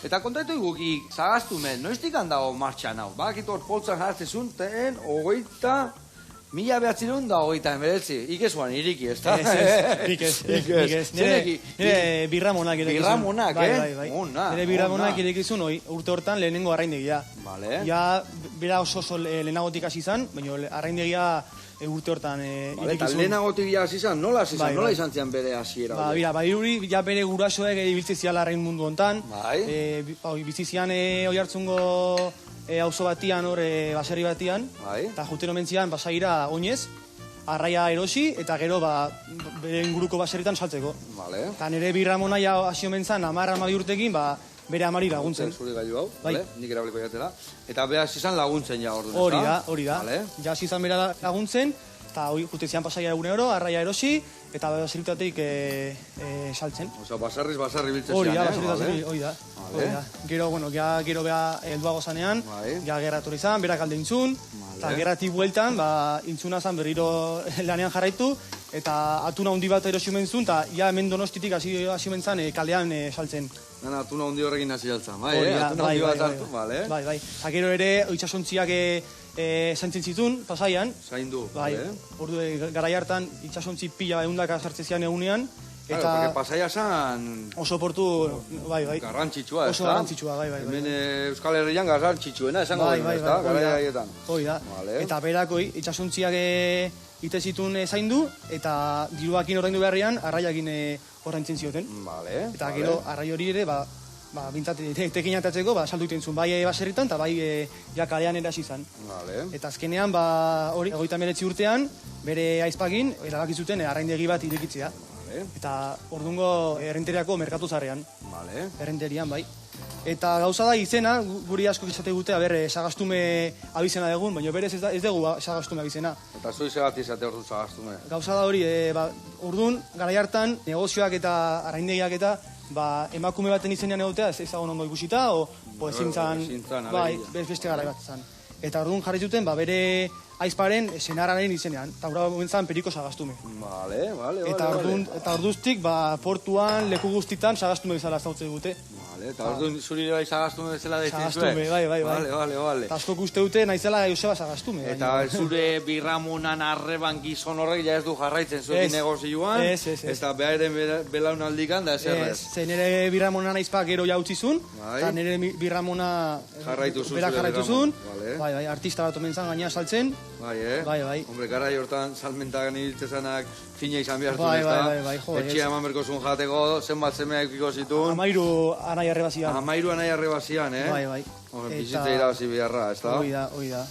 Eta kontatu iguki, zagaztumen, noiztik handago martxan hau? Bakit hor poltzan jartzezun, ten, hogeita, 1989, ikesuan iriki, ez da? Ikez. Nire birramonak irekizun. Birramonak, Bai. Nire birramonak irekizun, urte hortan lehenengo arraindegia. Vale. Ja, bera oso lehenagotik hasi izan, baina arraindegia urte hortan irekizun. Eta lehenagotik hasi izan, nola hasi izan, nola izan zian bere hasiera? Bai, ja bere gurasoek ibiltzi ziala arrain mundu hontan. Bai. Bizi zian Oiartzungo auzo batian, baserri batian, eta juten omen zian basaira oinez, arraia erosi, eta gero bere inguruko baserritan saltzeko. Eta nire birramona hasi omen zan, 10-12 urtekin, bere amari laguntzen. Zure gailu hau, nik erabiliko jatela. Eta behaz izan laguntzen ja orduan, hori da. Ja hasi izan bera laguntzen, eta jute zian pasaia egunero, arraia erosi, eta baserritatik saltzen. Osa, basarri biltzen zian, hori da. Gero beha helduago zanean, ja gerra etorri zan, berak alde intzun, eta gerratik bueltan, intzuna zan berriro lanean jarraitu, eta atuna handi bat erosi omen zuen, eta ja hemen Donostitik hasi omen zan kalean saltzen. Atuna handi horrekin hasi altzan, atuna handi bat hartu, bale? Bai. Eta gero ere, itxasontziak zaintzen zituen, pasaian. Zaindu, ordu garai hartan, itxasontzi pila eundaka sartzen zian egunean. Eta pasaia zan... Oso portu, bai. Garrantzitsua, ez da? Oso garrantzitsua, bai. Hemen Euskal Herrian garrantzitsuena, esango dut, ez da? Garai haietan. Hoi da. Eta berako itxasontziak ite zituen zaindu, eta diruakin ordaindu beharrean, arraiakin ordaintzen zioten. Eta gero, arrai hori ere, bintzat, tekin atatzeko, saldu iten zuen, bai baserritan, eta bai kalean erasi izan. Eta azkenean, 39 urtean, bere aizpagin, erabakizuten arraindegi bat irekitzea. Eta ordungo errenteriako merkatu zarrean. Errenterian, bai. Eta gauza da izena, guri asko izate gute, sagastume abizena dugun, baina berez ez dugu sagastume abizena. Eta zui segati izate ordu sagastume? Gauza da hori, ordun, garai hartan, negozioak eta arraindegiak eta emakume baten izenean egotea, ez ezagun ondo ikusita, o ezin zan, beste garai bat zan. Eta ordun jarri zuten, bere aizparen senarraren izenean, eta hura momentzan periko sagastume. Eta orduztik, portuan, leku guztitan, sagastume bezala zautze dute. Eta orduan zuri bai sagastume bezala deitzen zuen? Sagastume, bai. Bale. Eta asko uste dute naizela Joseba sagastume. Eta zure birramonan arreban gizon horrek ja ez du jarraitzen zuekin negozioan? Ez. Eta beharen belaunaldikan da ezer ez? Ze nire birramonan aizpak gero jautzizun, eta nire birramona berak jarraituzun. Bai, artista bat omen zan gaina saltzen. Bai. Hombre, garai hortan salmentagan ibiltzezanak fina izan behar zuen, ez da? Bai, Etxea eman berko zuen jateko, zenbat zemeak ikiko zituen. 13 anai arrebazian. 13 anai arrebazian, Bai. Bizitza irabazi beharra, ez da? Hoi da.